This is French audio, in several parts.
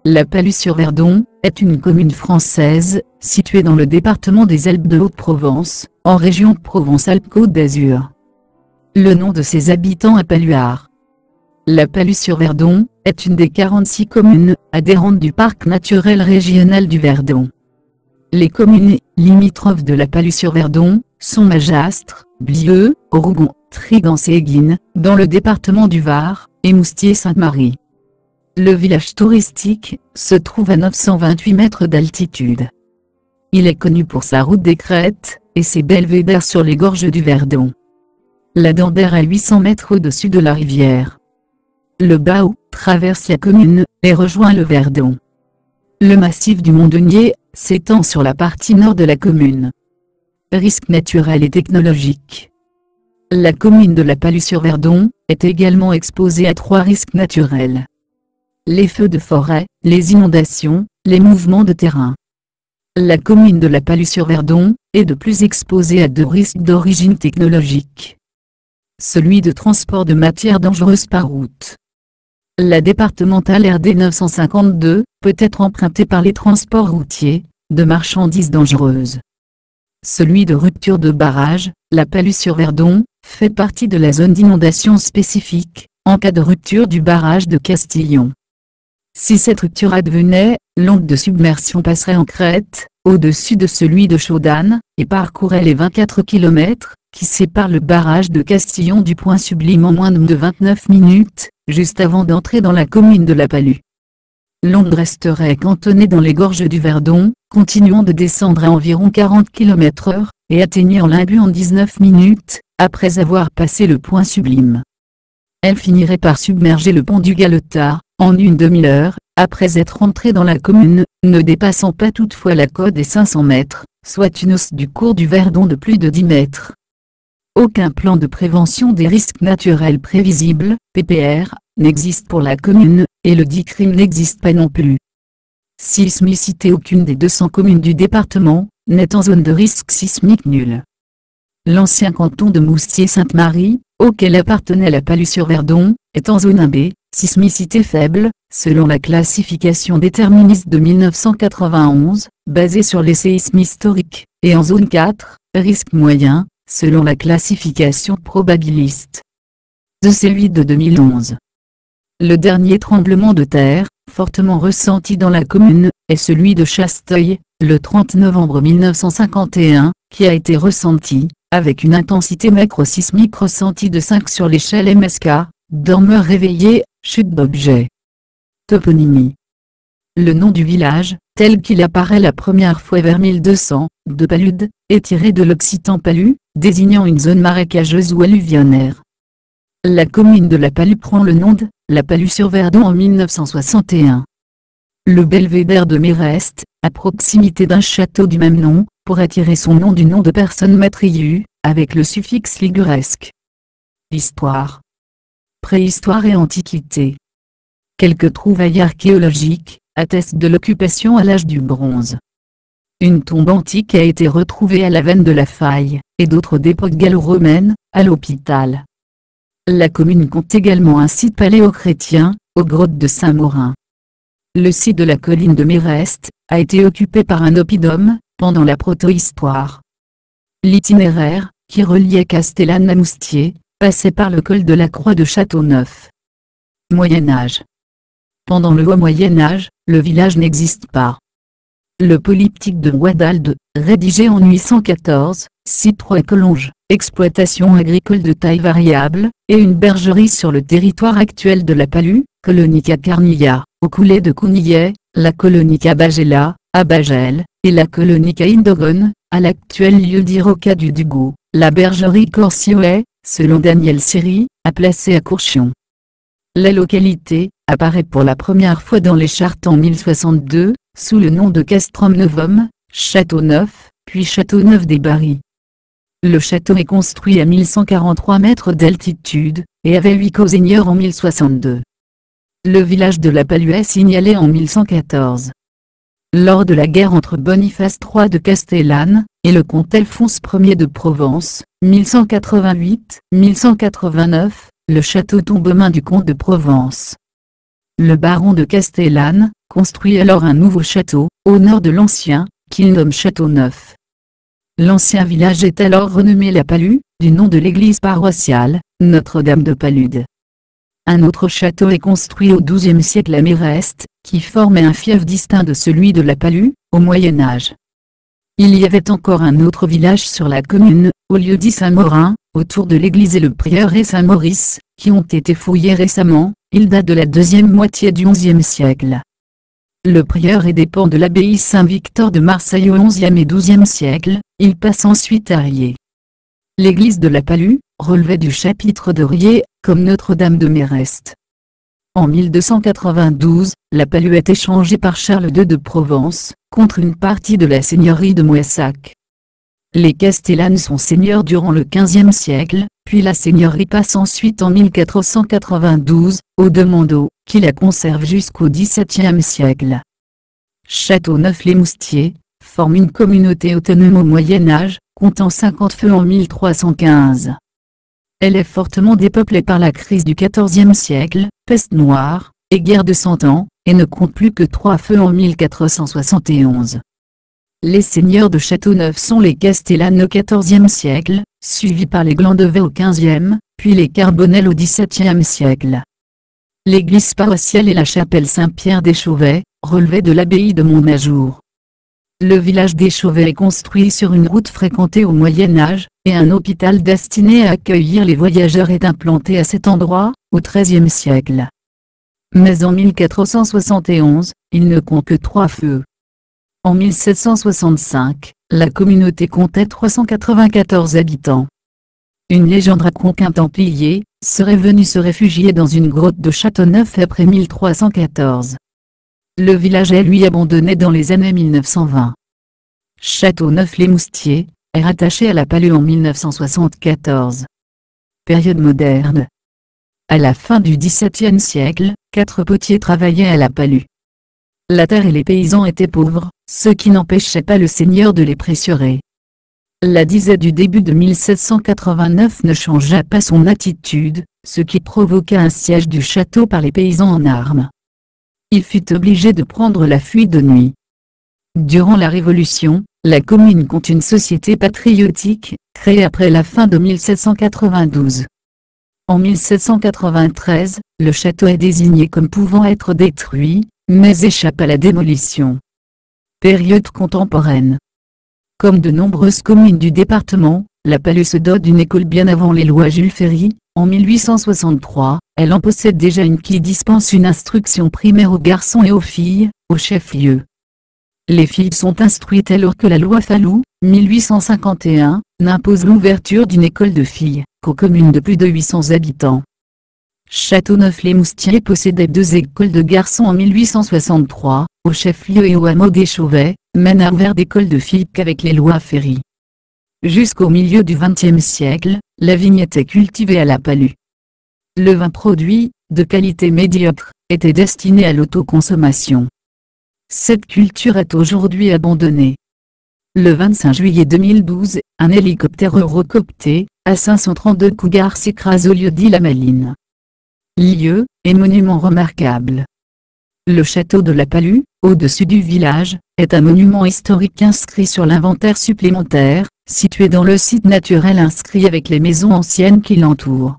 La Palus-sur-Verdon est une commune française, située dans le département des Alpes de Haute-Provence, en région Provence-Alpes-Côte d'Azur. Le nom de ses habitants est Paluard. La Palus-sur-Verdon est une des 46 communes adhérentes du parc naturel régional du Verdon. Les communes limitrophes de la Palus-sur-Verdon sont Magastres, Blieux, Rougon, Trigance et Éguines, dans le département du Var, et Moustier-Sainte-Marie. Le village touristique se trouve à 928 mètres d'altitude. Il est connu pour sa route des crêtes et ses belvédères sur les gorges du Verdon. La Dambère à 800 mètres au-dessus de la rivière. Le Baou traverse la commune et rejoint le Verdon. Le massif du Mont-Denier s'étend sur la partie nord de la commune. Risques naturels et technologiques. La commune de la Palus-sur-Verdon est également exposée à 3 risques naturels. Les feux de forêt, les inondations, les mouvements de terrain. La commune de la Palus-sur-Verdon est de plus exposée à 2 risques d'origine technologique. Celui de transport de matières dangereuses par route. La départementale RD 952 peut être empruntée par les transports routiers de marchandises dangereuses. Celui de rupture de barrage, la Palus-sur-Verdon fait partie de la zone d'inondation spécifique en cas de rupture du barrage de Castillon. Si cette rupture advenait, l'onde de submersion passerait en crête, au-dessus de celui de Chaudanne, et parcourrait les 24 km qui séparent le barrage de Castillon du point sublime en moins de 29 minutes, juste avant d'entrer dans la commune de la Palus. L'onde resterait cantonnée dans les gorges du Verdon, continuant de descendre à environ 40 km/h, et atteignant l'Imbu en 19 minutes, après avoir passé le point sublime. Elle finirait par submerger le pont du Galetard, en une demi-heure, après être entrée dans la commune, ne dépassant pas toutefois la cote des 500 mètres, soit une hausse du cours du Verdon de plus de 10 mètres. Aucun plan de prévention des risques naturels prévisibles, PPR, n'existe pour la commune, et le DICRIM n'existe pas non plus. Sismicité. Aucune des 200 communes du département n'est en zone de risque sismique nul. L'ancien canton de Moustier-Sainte-Marie, auquel appartenait la Palus-sur-Verdon, est en zone 1B, sismicité faible, selon la classification déterministe de 1991, basée sur les séismes historiques, et en zone 4, risque moyen, selon la classification probabiliste de celui de 2011. Le dernier tremblement de terre, fortement ressenti dans la commune, est celui de Chasteuil, le 30 novembre 1951, qui a été ressenti, avec une intensité macrosismique ressentie de 5 sur l'échelle MSK, dormeur réveillé, chute d'objet. Toponymie. Le nom du village, tel qu'il apparaît la première fois vers 1200, de Palude, est tiré de l'occitan palu, désignant une zone marécageuse ou alluvionnaire. La commune de la Palus prend le nom de la Palus-sur-Verdon en 1961. Le belvédère de Méreste, à proximité d'un château du même nom, pourrait tirer son nom du nom de personne matriu, avec le suffixe liguresque. Histoire. Préhistoire et Antiquité. Quelques trouvailles archéologiques attestent de l'occupation à l'âge du bronze. Une tombe antique a été retrouvée à la veine de la faille, et d'autres d'époque gallo-romaine, à l'hôpital. La commune compte également un site paléochrétien, aux grottes de Saint-Maurin. Le site de la colline de Méreste a été occupé par un oppidum pendant la protohistoire. L'itinéraire, qui reliait Castellane à Moustier, passait par le col de la Croix de Châteauneuf. Moyen Âge. Pendant le Haut Moyen Âge, le village n'existe pas. Le polyptyque de Wadalde, rédigé en 814, cite 3 collonges, exploitation agricole de taille variable, et une bergerie sur le territoire actuel de la Palus, Colonica Carnilla, au coulé de Counillet, la Colonica Bagella, à Bagel, et la Colonica Indogone, à l'actuel lieu-dit Roca du Dugo, la bergerie Corcioet, selon Daniel Siri, à placer à Courchion. La localité apparaît pour la première fois dans les chartes en 1062, sous le nom de Castrum Novum, Château Neuf, puis Château Neuf des Barris. Le château est construit à 1143 mètres d'altitude, et avait 8 co-seigneurs en 1062. Le village de La Palue est signalé en 1114. Lors de la guerre entre Boniface III de Castellane, et le comte Alphonse Ier de Provence, 1188-1189, le château tombe aux mains du comte de Provence. Le baron de Castellane construit alors un nouveau château, au nord de l'ancien, qu'il nomme Château Neuf. L'ancien village est alors renommé La Palue, du nom de l'église paroissiale, Notre-Dame de Palude. Un autre château est construit au XIIe siècle à Méreste, qui formait un fief distinct de celui de La Palue, au Moyen Âge. Il y avait encore un autre village sur la commune, au lieu dit Saint-Morin, autour de l'église et le prieuré Saint-Maurice, qui ont été fouillés récemment. Il date de la deuxième moitié du XIe siècle. Le prieuré dépend de l'abbaye Saint-Victor de Marseille au XIe et XIIe siècle, il passe ensuite à Riez. L'église de La Palue relevait du chapitre de Riez, comme Notre-Dame de Méreste. En 1292, La Palue est échangée par Charles II de Provence, contre une partie de la seigneurie de Moissac. Les Castellanes sont seigneurs durant le XVe siècle, puis la seigneurie passe ensuite en 1492, aux de Mondeau, qui la conserve jusqu'au XVIIe siècle. Châteauneuf-les-Moustiers forme une communauté autonome au Moyen Âge, comptant 50 feux en 1315. Elle est fortement dépeuplée par la crise du XIVe siècle, peste noire, et guerre de Cent Ans, et ne compte plus que 3 feux en 1471. Les seigneurs de Châteauneuf sont les Castellanes au XIVe siècle, suivis par les Glandevais au XVe, puis les Carbonel au XVIIe siècle. L'église paroissiale et la chapelle Saint-Pierre des Chauvets, relevaient de l'abbaye de Montmajour. Le village des Chauvets est construit sur une route fréquentée au Moyen Âge, et un hôpital destiné à accueillir les voyageurs est implanté à cet endroit, au XIIIe siècle. Mais en 1471, il ne compte que 3 feux. En 1765, la communauté comptait 394 habitants. Une légende raconte qu'un templier serait venu se réfugier dans une grotte de Châteauneuf après 1314. Le village est lui abandonné dans les années 1920. Châteauneuf-les-Moustiers est rattaché à La Palue en 1974. Période moderne. À la fin du XVIIe siècle, 4 potiers travaillaient à La Palue. La terre et les paysans étaient pauvres, ce qui n'empêchait pas le seigneur de les pressurer. La disette du début de 1789 ne changea pas son attitude, ce qui provoqua un siège du château par les paysans en armes. Il fut obligé de prendre la fuite de nuit. Durant la Révolution, la commune compte une société patriotique, créée après la fin de 1792. En 1793, le château est désigné comme pouvant être détruit, mais échappe à la démolition. Période contemporaine. Comme de nombreuses communes du département, La Palue se dote d'une école bien avant les lois Jules Ferry. En 1863, elle en possède déjà une qui dispense une instruction primaire aux garçons et aux filles, au chef-lieu. Les filles sont instruites alors que la loi Fallou, 1851, n'impose l'ouverture d'une école de filles qu'aux communes de plus de 800 habitants. Châteauneuf-les-Moustiers possédait 2 écoles de garçons en 1863, au chef-lieu et au hameau des Chauvets, mais n'a ouvert d'école de filles qu'avec les lois Ferry. Jusqu'au milieu du XXe siècle, la vigne était cultivée à La Palue. Le vin produit, de qualité médiocre, était destiné à l'autoconsommation. Cette culture est aujourd'hui abandonnée. Le 25 juillet 2012, un hélicoptère Eurocopter, à 532 Cougar s'écrase au lieu-dit La Maline. Lieu et monument remarquable. Le château de La Palue, au-dessus du village, est un monument historique inscrit sur l'inventaire supplémentaire, situé dans le site naturel inscrit avec les maisons anciennes qui l'entourent.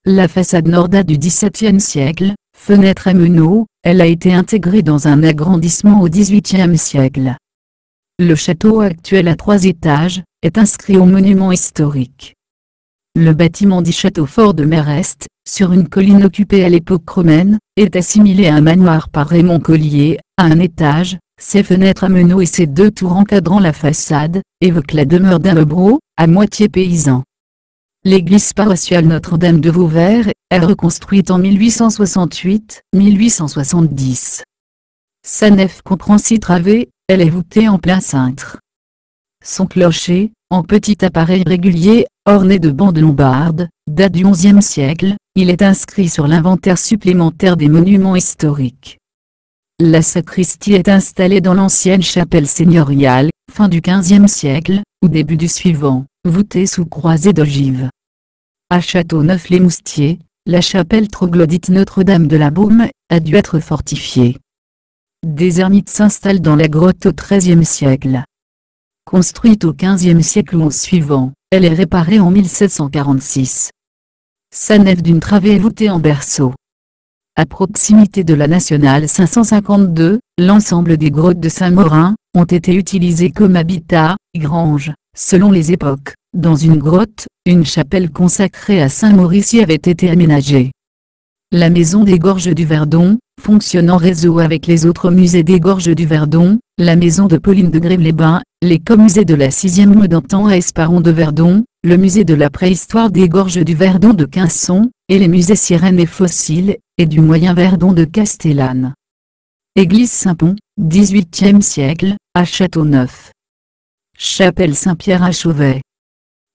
La façade nord date du XVIIe siècle, fenêtre à meneaux, elle a été intégrée dans un agrandissement au XVIIIe siècle. Le château actuel à 3 étages, est inscrit au monument historique. Le bâtiment dit château fort de Méreste, sur une colline occupée à l'époque romaine, est assimilé à un manoir par Raymond Collier, à un étage. Ses fenêtres à meneaux et ses 2 tours encadrant la façade, évoquent la demeure d'un hobereau, à moitié paysan. L'église paroissiale Notre-Dame de Vauvert est reconstruite en 1868-1870. Sa nef comprend 6 travées, elle est voûtée en plein cintre. Son clocher, en petit appareil régulier, orné de bandes lombardes, date du XIe siècle, il est inscrit sur l'inventaire supplémentaire des monuments historiques. La sacristie est installée dans l'ancienne chapelle seigneuriale, fin du XVe siècle, ou début du suivant, voûtée sous croisée d'ogives. À Châteauneuf-les-Moustiers, la chapelle troglodyte Notre-Dame de la Baume a dû être fortifiée. Des ermites s'installent dans la grotte au XIIIe siècle. Construite au XVe siècle ou au suivant, elle est réparée en 1746. Sa nef d'une travée est voûtée en berceau. À proximité de la nationale 552, l'ensemble des grottes de Saint-Maurin ont été utilisées comme habitat, grange, selon les époques. Dans une grotte, une chapelle consacrée à Saint-Maurice y avait été aménagée. La maison des Gorges du Verdon fonctionne en réseau avec les autres musées des Gorges du Verdon, la maison de Pauline de Grève-les-Bains, l'écomusée de la 6e mode d'antan à Esparon de Verdon, le musée de la préhistoire des Gorges du Verdon de Quinçon, et les musées sirènes et fossiles, et du Moyen Verdon de Castellane. Église Saint-Pons, XVIIIe siècle, à Châteauneuf. Chapelle Saint-Pierre à Chauvet.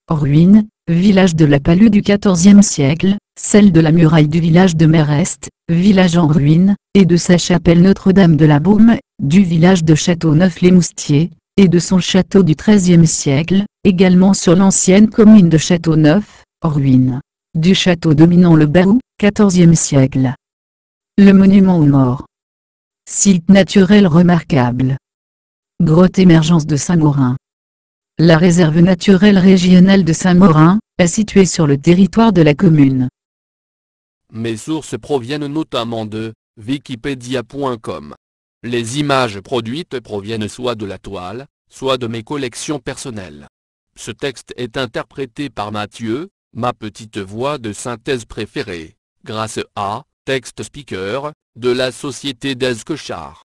Ruines, village de la Palue du XIVe siècle, celle de la muraille du village de Merest, village en ruine, et de sa chapelle Notre-Dame de la Baume, du village de Châteauneuf-les-Moustiers, et de son château du XIIIe siècle, également sur l'ancienne commune de Châteauneuf, ruine. Du château dominant le Barou, XIVe siècle. Le monument aux morts. Site naturel remarquable. Grotte émergence de Saint-Maurin. La réserve naturelle régionale de Saint-Maurin est située sur le territoire de la commune. Mes sources proviennent notamment de Wikipedia.com. Les images produites proviennent soit de la toile, soit de mes collections personnelles. Ce texte est interprété par Mathieu, ma petite voix de synthèse préférée, grâce à Text Speaker, de la société d'Ezquechar.